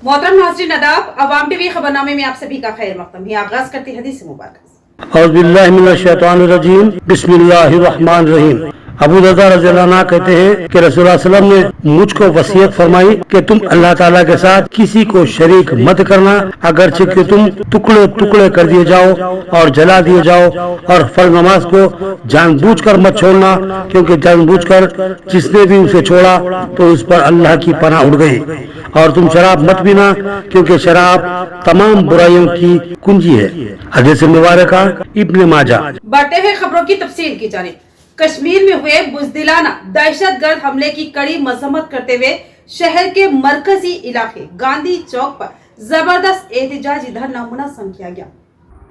मोहतरम नाज़रीन आदाब, अवाम टीवी खबरनामे में आप सभी का खैर मक़दम है। आगाज करते हैं हदीस मुबारक। औज़ु बिल्लाहि मिनश शैतानिर रजीम, बिस्मिल्लाहिर रहमानिर रहीम। अबू दरदा रज़ियल्लाहु अन्हु कहते हैं कि रसूलुल्लाह सल्लल्लाहु अलैहि वसल्लम ने मुझको वसीयत फरमाई कि तुम अल्लाह ताला के साथ किसी को शरीक मत करना, अगरचे कि तुम टुकड़े टुकड़े कर दिए जाओ और जला दिए जाओ, और फर्ज नमाज को जानबूझकर मत छोड़ना, क्योंकि जानबूझकर जिसने भी उसे छोड़ा तो उस पर अल्लाह की पनाह उड़ गई। और तुम शराब मत पीना, क्योंकि शराब तमाम बुराइयों की कुंजी है। हदीस मुबारका इब्न माजा। बढ़ते हैं खबरों की तफसील की जानिब। कश्मीर में हुए बुज़दिलाना दहशतगर्द हमले की कड़ी मजम्मत करते हुए शहर के मरकजी इलाके गांधी चौक पर जबरदस्त एहतजाजी धरना मुनज़्ज़म किया गया।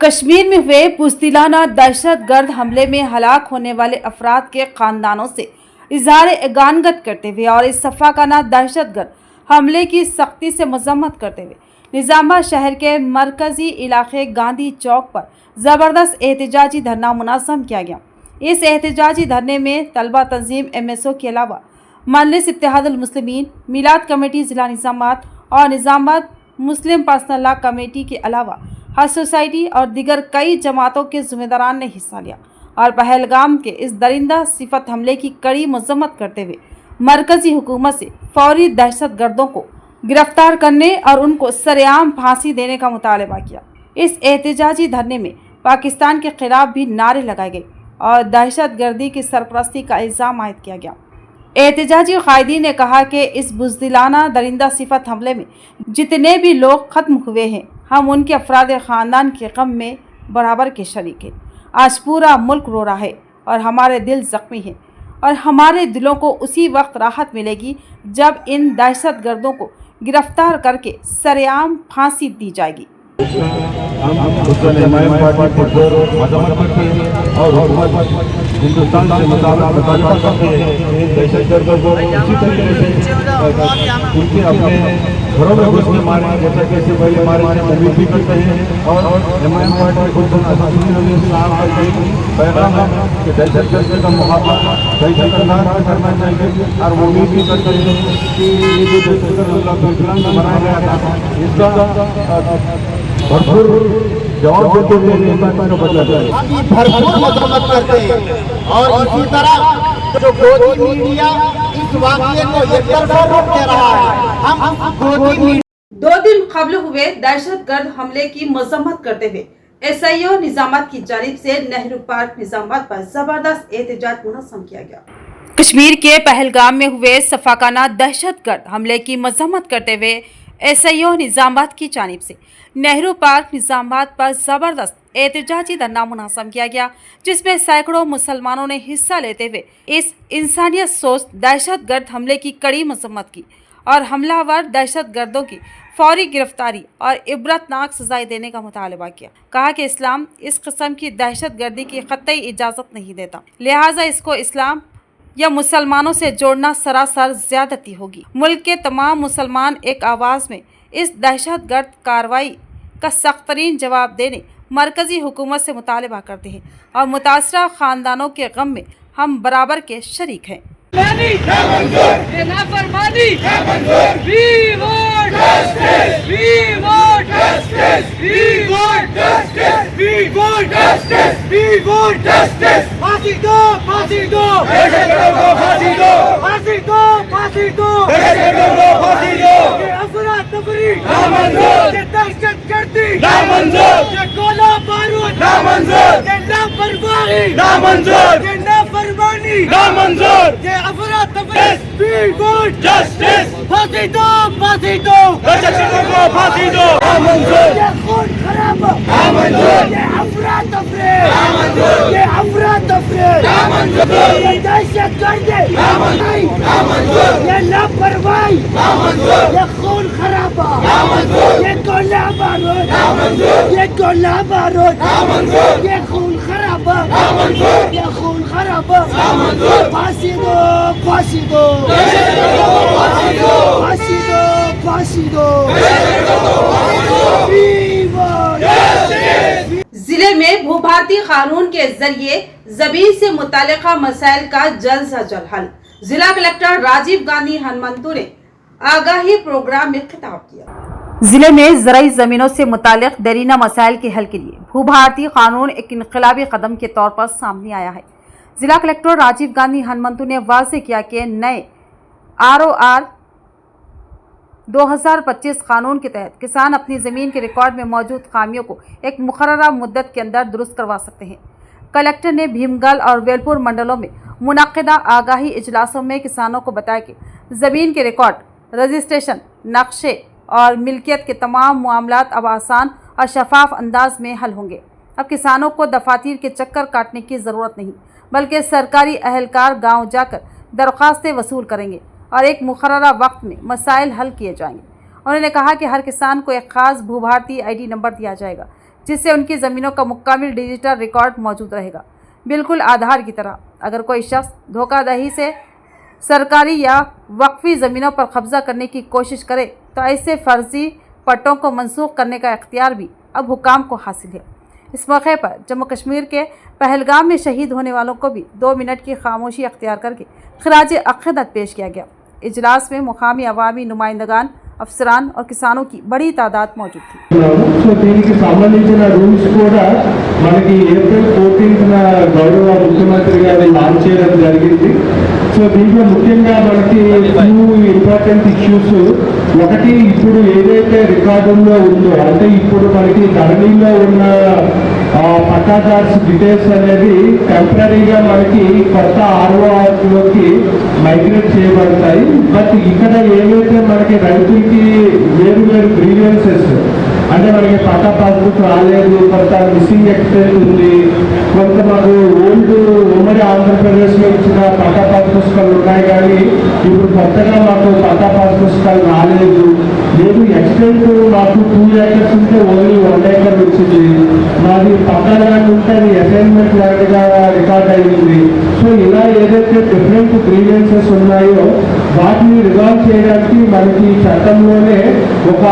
कश्मीर में हुए बुज़दिलाना दहशतगर्द हमले में हलाक होने वाले अफराद के खानदानों से इज़हार एकानगत करते हुए और इस सफ़ाकाना दहशतगर्द हमले की सख्ती से मजम्मत करते हुए निज़ामाबाद शहर के मरकजी इलाके गांधी चौक पर ज़बरदस्त एहतजाजी धरना मुनज़्ज़म किया गया। इस एहतजाजी धरने में तलबा तंजीम MSO के अलावा मजलिस इत्तेहादुल मुस्लिमीन, मिलाद कमेटी ज़िला निज़ामाबाद और निज़ामाबाद मुस्लिम पर्सनल लॉ कमेटी के अलावा हज सोसाइटी और दीगर कई जमातों के ज़िम्मेदारान ने हिस्सा लिया और पहलगाम के इस दरिंदा सिफत हमले की कड़ी मजम्मत करते हुए मरकज़ी हुकूमत से फौरी दहशतगर्दों को गिरफ्तार करने और उनको सरेआम फांसी देने का मुतालबा किया। इस एहतजाजी धरने में पाकिस्तान के खिलाफ भी नारे लगाए गए और दहशतगर्दी की सरपरस्ती का इल्ज़ाम आयद किया गया। एहतजाजी कायदीन ने कहा कि इस बुज़दिलाना दरिंदा सिफत हमले में जितने भी लोग ख़त्म हुए हैं, हम उनके अफराद ख़ानदान के गम में बराबर के शरीक हैं। आज पूरा मुल्क रो रहा है और हमारे दिल ज़ख्मी हैं, और हमारे दिलों को उसी वक्त राहत मिलेगी जब इन दहशतगर्दों को गिरफ्तार करके सरेआम फांसी दी जाएगी। हम पार्टी मजम्मत करते हैं और हुकूमत हिंदुस्तान से मुताबिक करते हैं। दहशतगर्दों को उसी तरीके से उनके अपने घरों में घुस के मारे, जैसा कि इससे पहले मारे उम्मीद भी करते हैं। और एमआईएम पार्टी खुद पैगाम है कि दहशतगर्दी का मुकाबला दहशतगर्द करना चाहिए, और वो उम्मीद भी करते हैं कि ये जो दहशतगर्द हमला पाकिस्तान में बनाया गया था, इसका भरपूर जवाब देते हुए हिंदुस्तान को बदला जाए। भरपूर मजम्मत करते हैं और इसी तरह जो गोदी मीडिया इस वाक़ये को एक तरफा रोक दे रहा है, हम गोदी 2 दिन कबल हुए दहशतगर्द हमले की मजम्मत करते हुए SIO निज़ामाबाद की जानिब से नेहरू पार्क निज़ामाबाद पर जबरदस्त एहतजाज मुनज़्ज़म किया गया। कश्मीर के पहलगाम में हुए सफाकाना दहशतगर्द हमले की मजम्मत करते हुए SIO निज़ामाबाद की जानिब से नेहरू पार्क निज़ामाबाद पर ज़बरदस्त एहतजाजी धरना मुनज़्ज़म किया गया, जिसमें सैकड़ों मुसलमानों ने हिस्सा लेते हुए इस इंसानियत सोच दहशतगर्द हमले की कड़ी मजम्मत की और हमलावर दहशतगर्दों की फौरी गिरफ्तारी और इबरतनाक सजाएं देने का मुतालबा किया। कहा कि इस्लाम इस किस्म की दहशतगर्दी की क़तई इजाज़त नहीं देता, लिहाजा इसको इस्लाम या मुसलमानों से जोड़ना सरासर ज़्यादती होगी। मुल्क के तमाम मुसलमान एक आवाज़ में इस दहशतगर्द कार्रवाई का सख्त तरीन जवाब देने मरकज़ी हुकूमत से मुतालबा करते हैं और मुतासरा ख़ानदानों के गम में हम बराबर के शरीक हैं। फांसी दो, फांसी दो, फांसी दो, ये खून खराबा, ये अफराद तफरी, ये अफराद तफरी, ये दहशतगर्दी, ये लापरवाही, ये खून खराबा, ये गोला बारूद, ये गोला बारूद, ये खून खराबा, ये खून खराबा, फांसी दो, फांसी दो, फांसी दो, फांसी दो, जिले में भूभारती कानून के जरिए जमीन से मुतालिका मसाइल का जल्द से जल्द हल। जिला कलेक्टर राजीव गांधी हनुमंतु ने आगाही प्रोग्राम में खिताब किया। जिले में ज़राई ज़मीनों से मुतालिक देरीना मसाइल के हल के लिए भूभारती कानून एक इनकलाबी कदम के तौर पर सामने आया है। जिला कलेक्टर राजीव गांधी हनुमंतु ने वाज़ेह किया कि नए ROR 2025 कानून के तहत किसान अपनी ज़मीन के रिकॉर्ड में मौजूद खामियों को एक मुकर्ररा मुद्दत के अंदर दुरुस्त करवा सकते हैं। कलेक्टर ने भीमगल और वेलपुर मंडलों में मुनक्किदा आगाही इजलासों में किसानों को बताया कि ज़मीन के रिकॉर्ड, रजिस्ट्रेशन, नक्शे और मिल्कियत के तमाम मामलात अब आसान और शफाफ अंदाज में हल होंगे। अब किसानों को दफातर के चक्कर काटने की ज़रूरत नहीं, बल्कि सरकारी अहलकार गांव जाकर दरख्वास्तें वसूल करेंगे और एक मुकर्ररा वक्त में मसाइल हल किए जाएंगे। उन्होंने कहा कि हर किसान को एक ख़ास भूभारती ID नंबर दिया जाएगा, जिससे उनकी ज़मीनों का मुकम्मल डिजिटल रिकॉर्ड मौजूद रहेगा, बिल्कुल आधार की तरह। अगर कोई शख्स धोखाधड़ी से सरकारी या वक्फी ज़मीनों पर कब्जा करने की कोशिश करे तो ऐसे फर्जी पट्टों को मनसूख करने का इख्तियार भी अब हुकाम को हासिल है। इस मौके पर जम्मू कश्मीर के पहलगाम में शहीद होने वालों को भी 2 मिनट की खामोशी अख्तियार करके खिराज अक़ीदत पेश किया गया। इजलास में मुकामी अवामी नुमाइंदगान, अफसरान और किसानों की बड़ी तादाद मौजूद थी। సో దీనికి సంబంధించిన రూల్స్ కూడా మనకి ఏప్రిల్ 14న గౌరవ ముఖ్యమంత్రి గారు లాంచ్ చేయడం జరిగింది. సో దీంట్లో ముఖ్యంగా మనకి ఫ్యూ ఇంపార్టెంట్ ఇష్యూస్, ఒకటి ఇప్పుడు ఏదైతే రికార్డుల్లో ఉందో అంటే ఇప్పుడు మనకి ధరణిలో ఉన్న పట్టాదార్స్ డీటెయిల్స్ అనేది టెంపరీగా మనకి కొత్త RORలోకి మైగ్రేట్ చేయబడతాయి. బట్ ఇక్కడ ఏవైతే మనకి రైతులకి వేరు వేరు గ్రీవెన్సెస్ అంటే మనకి పట్టా పాస్బుక్ రాలేదు, కొంత మిస్సింగ్ ఎక్స్టెంట్ ఉంది, కొంత మాకు ఓల్డ్ ఉమ్మడి ఆంధ్రప్రదేశ్లో ఇచ్చిన పట్టా పాస్ పుస్తకాలు ఉన్నాయి కానీ ఇప్పుడు కొత్తగా మాకు పట్టా పాస్ పుస్తకాలు రాలేదు, లేదు ఎక్స్టెంట్ మాకు 2 acres ఉంటే ఓన్లీ 1 acre వచ్చింది, మాది పట్టా ల్యాండ్ ఉంటే అది అసైన్మెంట్ ల్యాండ్గా రికార్డ్ అయింది. సో ఇలా ఏదైతే డిఫరెంట్ గ్రీవెన్సెస్ ఉన్నాయో వాటిని రిజాల్వ్ చేయడానికి మనకి చట్టంలోనే ఒక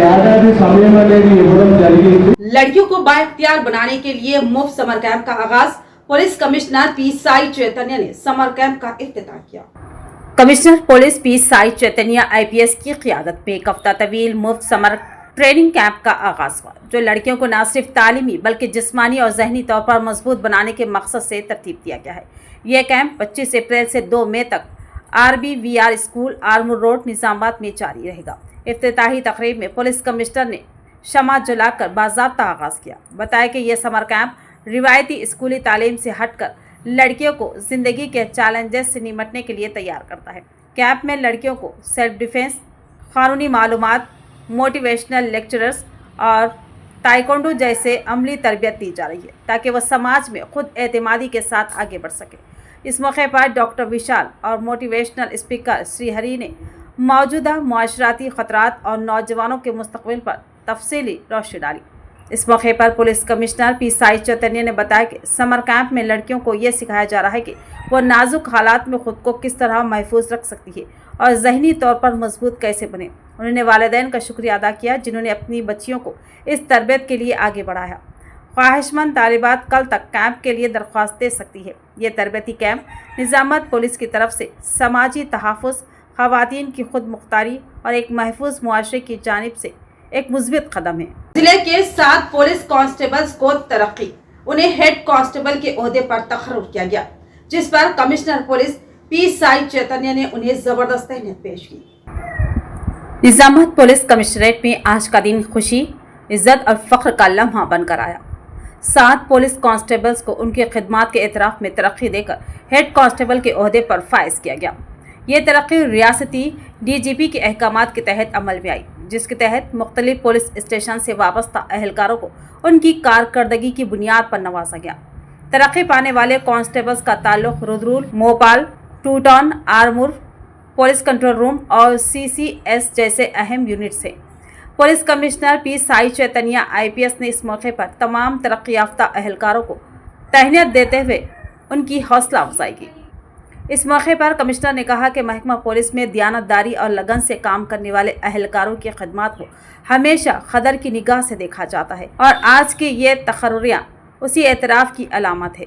ఏడాది సమయం అనేది ఇవ్వడం జరిగింది. लड़कियों को बाइख्तियार बनाने के लिए मुफ्त समर कैंप का आगाज। पुलिस कमिश्नर P साई चैतन्य ने समर कैंप का इफ्तिताह किया। Commissioner police P Sai Chaitanya IPS की क़ियादत में एक हफ्ता तवील मुफ्त समर ट्रेनिंग कैंप का आगाज हुआ, जो लड़कियों को न सिर्फ तालीमी बल्कि जिस्मानी और जहनी तौर पर मजबूत बनाने के मकसद से तरतीब दिया गया है। यह कैंप 25 अप्रैल से 2 मई तक RBVR school, Armoor road, Nizamabad में जारी रहेगा। इफ्तिताही तकरीब में पुलिस कमिश्नर ने शमा जलाकर बाज़ाब्ता आगाज़ किया। बताया कि यह समर कैंप रिवायती स्कूली तालीम से हटकर लड़कियों को ज़िंदगी के चैलेंजेस से निमटने के लिए तैयार करता है। कैंप में लड़कियों को सेल्फ डिफेंस, कानूनी मालूमात, मोटिवेशनल लेक्चरर्स और ताइक्वांडो जैसे अमली तरबियत दी जा रही है, ताकि वह समाज में खुद एतमादी के साथ आगे बढ़ सके। इस मौके पर डॉक्टर विशाल और मोटिवेशनल स्पीकर श्रीहरि ने मौजूदा मुआशराती ख़तरात और नौजवानों के मुस्तक़बिल पर तफसीली रोशनी डाली। इस मौके पर पुलिस कमिश्नर P साई चैतन्य ने बताया कि समर कैंप में लड़कियों को ये सिखाया जा रहा है कि वह नाजुक हालात में खुद को किस तरह महफूज रख सकती है और जहनी तौर पर मजबूत कैसे बने। उन्होंने वालिदैन का शुक्रिया अदा किया जिन्होंने अपनी बच्चियों को इस तरबियत के लिए आगे बढ़ाया। ख्वाहिशमंद तालिबात कल तक कैंप के लिए दरख्वास्त दे सकती है। ये तरबियती कैंप निजामत पुलिस की तरफ से समाजी तहफ़्फ़ुज़, ख़वातीन की खुद मुख्तारी और एक महफूज मुआशरे की जानिब से एक मुस्बित कदम है। जिले के 7 पुलिस कांस्टेबल्स को तरक्की, उन्हें हेड कांस्टेबल के ओहदे पर तखर्रुर किया गया, जिस पर कमिश्नर पुलिस P साई चैतन्य ने उन्हें जबरदस्त तहनीत पेश की। निजामाबाद पुलिस कमिश्नरेट में आज का दिन खुशी, इज्जत और फख्र का लम्हा बनकर आया। 7 पुलिस कांस्टेबल्स को उनकी खिदमात के एतराफ़ में तरक्की देकर हेड कांस्टेबल के ओहदे पर फाइज किया गया। ये तरक्की रियासती DGP के अहकामात के तहत अमल में आई, जिसके तहत मुख्तलिफ पुलिस स्टेशन से वाबस्ता अहलकारों को उनकी कारकर्दगी की बुनियाद पर नवाजा गया। तरक्की पाने वाले कांस्टेबल्स का ताल्लुक Rudrur, Mopal, two town, Armoor, police control room और CCS जैसे अहम यूनिट से। Police commissioner P Sai Chaitanya IPS ने इस मौके पर तमाम तरक्की याफ्ता अहलकारों को तहनीत देते हुए उनकी हौसला अफजाई की। इस मौके पर कमिश्नर ने कहा कि महकमा पुलिस में दियानतदारी और लगन से काम करने वाले अहलकारों की खिदमत को हमेशा कदर की निगाह से देखा जाता है और आज की ये तकर्रुरियाँ उसी एतराफ़ की अलामत है।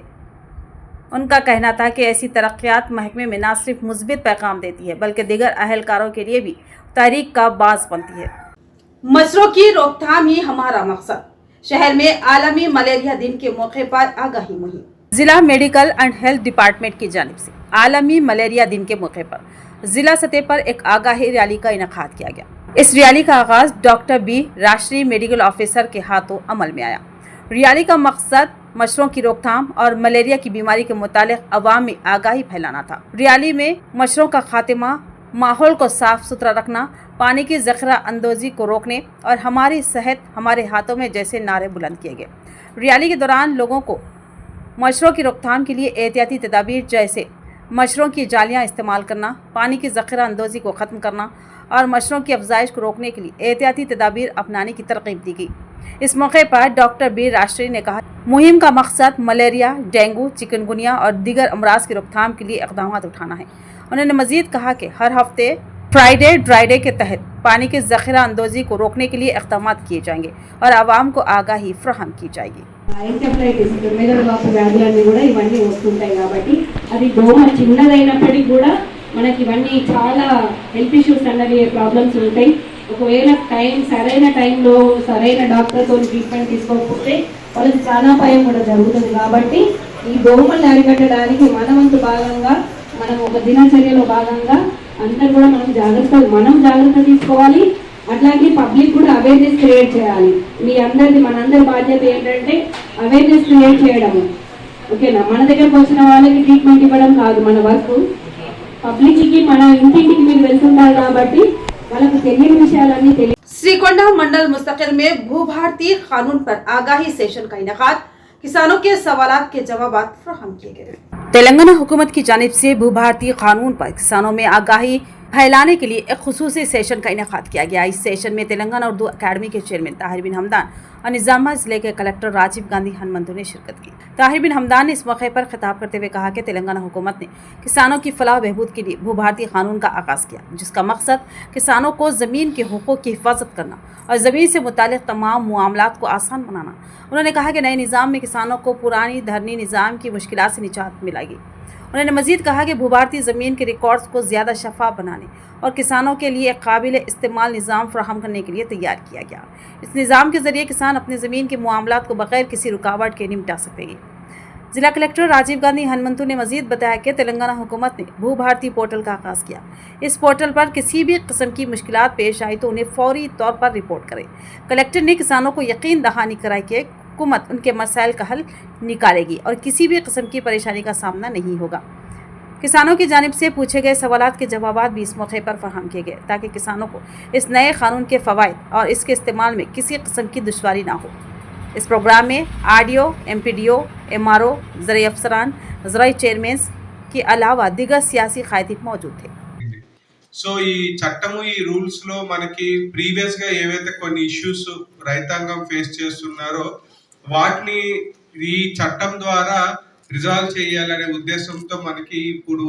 उनका कहना था कि ऐसी तरक्यात महकमे में न सिर्फ मुस्बित पैगाम देती है बल्कि दीगर अहलकारों के लिए भी तहरीक का बाज़ बनती है। मच्छरों की रोकथाम ही हमारा मकसद। शहर में आलमी मलेरिया दिन के मौके पर आगाही मुहिम। जिला मेडिकल एंड हेल्थ डिपार्टमेंट की जानिब से आलमी मलेरिया दिन के मौके पर जिला सतह पर एक आगाही रैली का इनेकाद किया गया। इस रैली का आगाज डॉक्टर बी राष्ट्रीय मेडिकल ऑफिसर के हाथों अमल में आया। रैली का मकसद मच्छरों की रोकथाम और मलेरिया की बीमारी के मुतालिक अवाम में आगाही फैलाना था। रैली में मच्छरों का खात्मा, माहौल को साफ सुथरा रखना, पानी की ज़ख़ीरा अंदोज़ी को रोकने और हमारी सेहत हमारे हाथों में जैसे नारे बुलंद किए गए। रैली के दौरान लोगों को मच्छरों की रोकथाम के लिए एहतियाती तदाबीर जैसे मच्छरों की जालियां इस्तेमाल करना, पानी की ज़ख़ीरा अंदोज़ी को ख़त्म करना और मच्छरों की अफजाइश को रोकने के लिए एहतियाती तदाबीर अपनाने की तरकीब दी गई। इस मौके पर डॉक्टर बी राष्ट्रीय ने कहा, मुहिम का मकसद मलेरिया, डेंगू, चिकनगुनिया और दीगर अमराज की रोकथाम के लिए इक़दाम उठाना है। उन्होंने मजीद कहा कि हर हफ्ते फ्राइडे ड्राइडे के तहत पानी की ज़ख़ीरा अंदोज़ी को रोकने के लिए इक़दाम किए जाएंगे और आवाम को आगाही फ्राहम की जाएगी। ఎన్సెఫలైటిస్ మెదడువాపు వ్యాధులన్నీ కూడా ఇవన్నీ వస్తుంటాయి కాబట్టి అది దోమ చిన్నదైనప్పటికీ కూడా మనకి ఇవన్నీ చాలా హెల్త్ ఇష్యూస్ అన్నవి ప్రాబ్లమ్స్ ఉంటాయి. ఒకవేళ సరైన టైంలో సరైన డాక్టర్తో ట్రీట్మెంట్ తీసుకోకపోతే వాళ్ళకి ప్రాణాపాయం కూడా జరుగుతుంది. కాబట్టి ఈ దోమల్ని అరికట్టడానికి మన వంతు భాగంగా మనం ఒక దినచర్యలో భాగంగా అందరూ కూడా మనం జాగ్రత్త తీసుకోవాలి. అట్లాగే పబ్లిక్ కూడా అవేర్నెస్ క్రియేట్ చేయాలి. మీ అందరిది మనందరి బాధ్యత ఏంటంటే అవేర్నెస్ క్రియేట్ చేయడము. ఓకేనా, మన దగ్గరకు వచ్చిన వాళ్ళకి ట్రీట్మెంట్ ఇవ్వడం కాదు మన వర్క్. పబ్లిక్కి మన ఇంటింటికి మీరు వెళ్తుంటారు కాబట్టి వాళ్ళకు తెలియని విషయాలన్నీ श्रीकोंडा मंडल मुस्तकिल में भू भारती कानून पर आगाही सेशन का इनेकाद, किसानों के सवालात के जवाब फराहम किए गए। तेलंगाना हुकूमत की जानिब से भू भारती कानून पर किसानों में आगाही फैलाने के लिए एक खुसूसी सेशन का इनेकाद किया गया। इस सेशन में तेलंगाना उर्दू अकादमी के चेयरमैन ताहिर बिन हमदान और निजामाबाद जिले के कलेक्टर राजीव गांधी हनुमंतु ने शिरकत की। ताहिर बिन हमदान ने इस मौके पर खिताब करते हुए कहा कि तेलंगाना हुकूमत ने किसानों की फलाह बहबूद के लिए भू भारती कानून का आगाज़ किया, जिसका मकसद किसानों को ज़मीन के हुकूक़ की हिफाजत करना और ज़मीन से मुतालिक तमाम मामलात को आसान बनाना। उन्होंने कहा कि नए निज़ाम में किसानों को पुरानी धरनी निज़ाम की मुश्किलात से निजात मिलेगी। उन्होंने मजीद कहा कि भू भारती ज़मीन के रिकॉर्ड्स को ज़्यादा शफाफ बनाने और किसानों के लिए काबिल इस्तेमाल निज़ाम फराहम करने के लिए तैयार किया गया। इस निज़ाम के ज़रिए किसान अपने ज़मीन के मामलात को बग़ैर किसी रुकावट के निपटा सकेंगे। जिला कलेक्टर राजीव गांधी हनुमंतु ने मजीद बताया कि तेलंगाना हुकूमत ने भू भारती पोर्टल का आगाज़ किया। इस पोर्टल पर किसी भी किस्म की मुश्किलात पेश आई तो उन्हें फौरी तौर पर रिपोर्ट करें। कलेक्टर ने किसानों को यकीन दहानी कराई कि हुकूमत उनके मसाइल का हल निकालेगी और किसी भी किस्म की परेशानी का सामना नहीं होगा। किसानों की जानिब से पूछे गए सवालात के जवाब भी इस मौके पर फराहम किए गए ताकि किसानों को इस नए कानून के फ़वाइद और इसके इस्तेमाल में किसी किस्म की दुश्वारी ना हो। इस प्रोग्राम में आरडीओ, एमपीडीओ, एमआरओ, ज़राई अफसरान, ज़राई चेयरमैन के अलावा दिगर सियासी कायदीन मौजूद थे। సో ఈ చట్టము ఈ రూల్స్ లో మనకి ప్రీవియస్ గా ఏవైతే కొన్ని ఇష్యూస్ రైతాంగం ఫేస్ చేస్తున్నారో వాటిని ఈ చట్టం ద్వారా రిజాల్వ్ చేయాలనే ఉద్దేశంతో మనకి ఇప్పుడు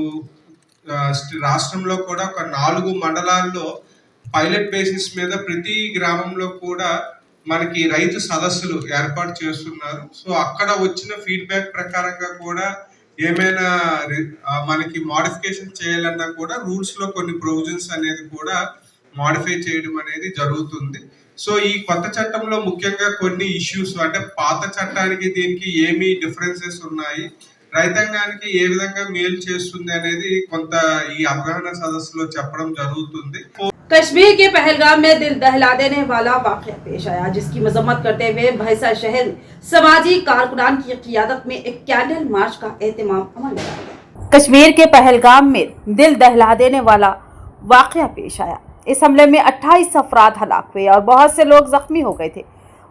రాష్ట్రంలో కూడా ఒక 4 మండలాల్లో పైలట్ బేసిస్ మీద ప్రతి గ్రామంలో కూడా మనకి రైతు సదస్సులు ఏర్పాటు చేస్తున్నారు. సో అక్కడ వచ్చిన ఫీడ్బ్యాక్ ప్రకారంగా కూడా ఏమైనా మనకి మోడిఫికేషన్ చేయాలన్నా కూడా రూల్స్ లో కొన్ని ప్రొవిజన్స్ అనేది కూడా మోడిఫై చేయడం అనేది జరుగుతుంది. సో ఈ కొత్త చట్టంలో ముఖ్యంగా కొన్ని ఇష్యూస్ అంటే పాత చట్టానికి దీనికి ఏమి డిఫరెన్సెస్ ఉన్నాయి, రైతాంగానికి ఏ విధంగా మేలు చేస్తుంది అనేది కొంత ఈ అవగాహన సదస్సులో చెప్పడం జరుగుతుంది. कश्मीर के पहलगाम में दिल दहला देने वाला वाक़या पेश आया, जिसकी मजम्मत करते हुए भैंसा शहर में समाजी कारकुनान की क़ियादत में एक कैंडल मार्च का एहतमाम अमल में लाया गया। कश्मीर के पहलगाम में दिल दहला देने वाला वाक़या पेश आया। इस हमले में 28 अफराद हलाक हुए और बहुत से लोग जख्मी हो गए थे।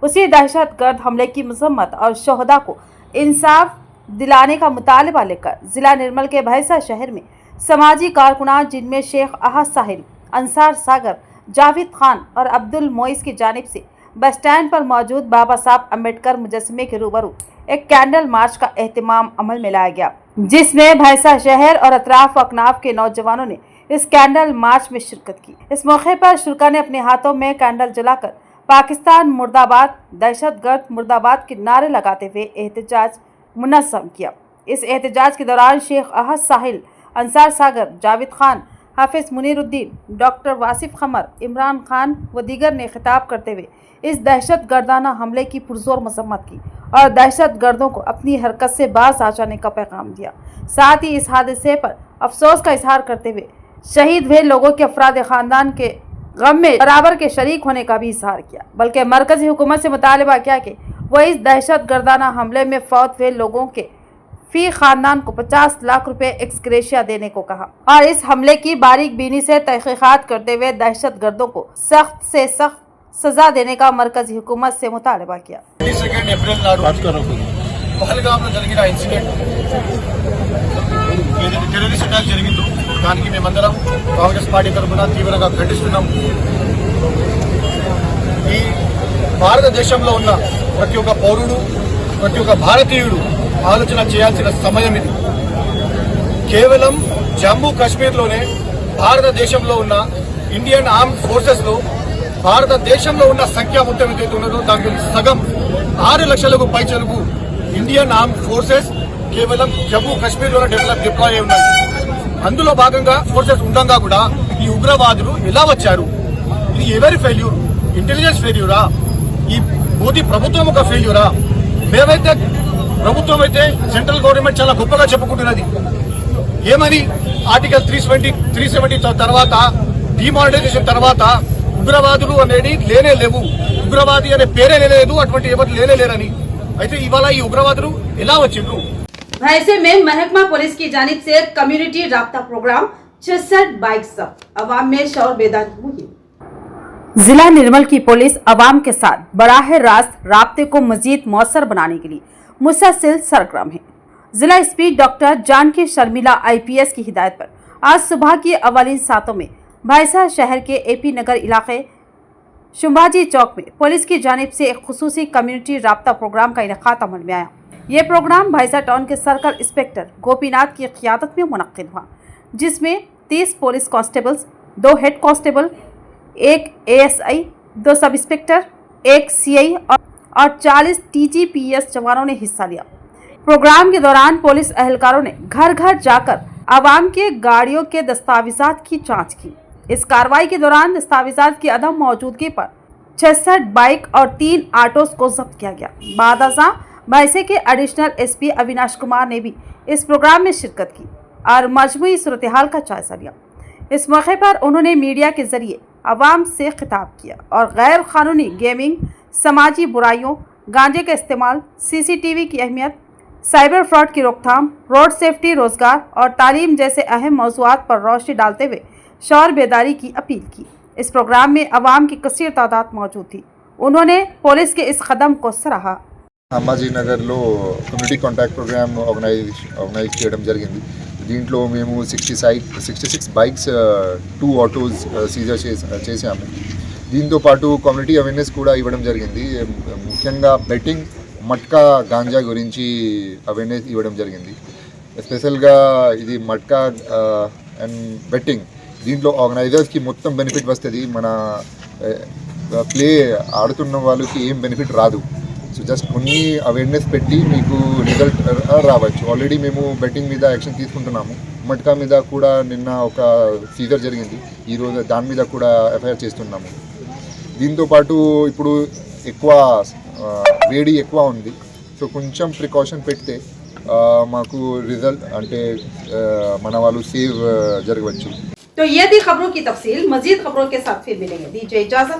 उसी दहशतगर्द हमले की मजम्मत और शोहदा को इंसाफ दिलाने का मुतालबा लेकर जिला निर्मल के भैंसा शहर में समाजी कारकुनान जिनमें शेख अहद साहिल, अंसार सागर, जावेद खान और अब्दुल मोइस की जानिब से बस स्टैंड पर मौजूद बाबा साहब अम्बेडकर मुजस्समे के रूबरू एक कैंडल मार्च का एहतमाम अमल में लाया गया, जिसमें भैंसा शहर और अतराफ अकनाफ के नौजवानों ने इस कैंडल मार्च में शिरकत की। इस मौके पर शुरका ने अपने हाथों में कैंडल जलाकर पाकिस्तान मुर्दाबाद, दहशतगर्द मुर्दाबाद के नारे लगाते हुए एहतजाज मुनज़्ज़म किया। इस एहतजाज के दौरान शेख अहद साहिल, अंसार सागर, जावेद खान, हाफिज मुनीरुद्दीन, डॉक्टर वासिफ खमर, इमरान खान व दीगर ने खिताब करते हुए इस दहशत गर्दाना हमले की पुरजोर मजम्मत की और दहशत गर्दों को अपनी हरकत से बाज आ जाने का पैगाम दिया। साथ ही इस हादसे पर अफसोस का इजहार करते हुए शहीद हुए लोगों के अफराद खानदान के गम में बराबर के शरीक होने का भी इजहार किया, बल्कि मरकजी हुकूमत से मुतालबा किया कि वह इस दहशत गर्दाना हमले में फौत हुए लोगों के फी खानदान को 50 लाख रुपए एक्सग्रेशिया देने को कहा और इस हमले की बारीक बीनी से तहकीकात करते हुए दहशत गर्दों को सख्त से सख्त सजा देने का मरकजी हुकूमत से मुतालबा किया। 22 ఏప్రిల్ నాడు పహల్గామ్లో జరిగిన ఇన్సిడెంట్ ఏదైతే టెర్రరిస్ట్ అటాక్ జరిగిందో దానికి మేమందరం కాంగ్రెస్ పార్టీ తరఫున తీవ్రంగా ఖండిస్తున్నాం. ఈ భారతదేశంలో ఉన్న ప్రతి ఒక్క పౌరుడు, ప్రతి ఒక్క భారతీయుడు ఆలోచన చేయాల్సిన సమయం ఇది. కేవలం జమ్మూ కాశ్మీర్లోనే భారతదేశంలో ఉన్న ఇండియన్ ఆర్మ్డ్ ఫోర్సెస్లో భారతదేశంలో ఉన్న సంఖ్య మొత్తం ఏదైతే ఉన్నదో దానికి సగం 6 లక్షలకు పైచలకు ఇండియన్ ఆర్మ్డ్ ఫోర్సెస్ కేవలం జమ్మూ కాశ్మీర్లోనే డిప్లాయ్ అయి ఉన్నాయి. అందులో భాగంగా ఫోర్సెస్ ఉండగా కూడా ఈ ఉగ్రవాదులు ఎలా వచ్చారు? ఇది ఎవరి ఫెయిల్యూర్? ఇంటెలిజెన్స్ ఫెయిల్యూరా? ఈ మోదీ ప్రభుత్వం ఒక ఫెయిల్యూరా? మేమైతే ప్రభుత్వం అయితే సెంట్రల్ గవర్నమెంట్ చాలా గొప్పగా చెప్పుకుంటున్నది. ఏమని ఆర్టికల్ 370 తర్వాత డిమానిటైజేషన్ తర్వాత ఉగ్రవాదులు అనేది లేనే లేవు, ఉగ్రవాది అనే పేరే లేదు, అటువంటి ఎవరు లేనే లేరని. అయితే ఇవాళ ఈ ఉగ్రవాదులు ఎలా వచ్చిండ్రు? ऐसे में महकमा पुलिस की जानिब से कम्युनिटी राब्ता प्रोग्राम 66 बाइक सब अवाम में शौर बेदार हुई। जिला निर्मल की पुलिस अवाम के साथ बराह रास्त राब्ते को मजीद मौसर बनाने के लिए मुसलसल सरगर्म है। जिला SP doctor Janki Sharmila IPS की हिदायत पर आज सुबह की अवलिन सातों में भाईसा शहर के AP नगर इलाके शुंभाजी चौक में पुलिस की जानिब से एक खुसूसी कम्युनिटी राब्ता प्रोग्राम का इनेकाद अमल में आया। ये प्रोग्राम भाईसा टाउन के सर्कल इंस्पेक्टर गोपीनाथ की क़ियादत में मुनक्किद हुआ, जिसमें 30 police constables, 2 head constable, 1 ASI, 2 sub inspector, 1 CI और 40 TGPS जवानों ने हिस्सा लिया। प्रोग्राम के दौरान पुलिस एहलकारों ने घर घर जाकर आवाम के गाड़ियों के दस्तावेजात की जांच की। इस कार्रवाई के दौरान दस्तावेजात की अदम मौजूदगी पर 66 बाइक और 3 ऑटोस को जब्त किया गया। बादशाह भाईसे के एडिशनल SP अविनाश कुमार ने भी इस प्रोग्राम में शिरकत की और मजमूई सूरत हाल का जायजा लिया। इस मौके पर उन्होंने मीडिया के जरिए आवाम से खिताब किया और गैर कानूनी गेमिंग, समाजी बुराइयों, गांजे का इस्तेमाल, CCTV की अहमियत, साइबर फ्रॉड की रोकथाम, रोड सेफ्टी, रोजगार और तालीम जैसे अहम मौज़ूआत पर रोशनी डालते हुए शौर बेदारी की अपील की। इस प्रोग्राम में अवाम की कसीर तादाद मौजूद थी। उन्होंने पुलिस के इस कदम को सराहा। అంబాజీ నగర్లో కమ్యూనిటీ కాంటాక్ట్ ప్రోగ్రామ్ ఆర్గనైజ్ చేయడం జరిగింది. దీంట్లో మేము 66 బైక్స్, 2 ఆటోస్ సీజర్ చేసాము. దీంతో పాటు కమ్యూనిటీ అవేర్నెస్ కూడా ఇవ్వడం జరిగింది. ముఖ్యంగా బెట్టింగ్, మట్కా, గాంజా గురించి అవేర్నెస్ ఇవ్వడం జరిగింది. ఎస్పెషల్గా ఇది మట్కా అండ్ బెట్టింగ్, దీంట్లో ఆర్గనైజర్స్కి మొత్తం బెనిఫిట్ వస్తుంది. మన ప్లే ఆడుతున్న వాళ్ళకి ఏం బెనిఫిట్ రాదు. సో జస్ట్ కొన్ని అవేర్నెస్ పెట్టి మీకు రిజల్ట్ రావచ్చు. ఆల్రెడీ మేము బెట్టింగ్ మీద యాక్షన్ తీసుకుంటున్నాము. మట్కా మీద కూడా నిన్న ఒక సీజర్ జరిగింది, ఈరోజు దాని మీద కూడా FIR చేస్తున్నాము. దీంతోపాటు ఇప్పుడు ఎక్కువ వేడి ఎక్కువ ఉంది, సో కొంచెం ప్రికాషన్ పెడితే మాకు రిజల్ట్ అంటే మన వాళ్ళు సేవ్ జరగవచ్చు. तो ये थी खबरों की तफसील। मजीद खबरों के साथ फिर मिलेंगे। दीजिए इजाजत।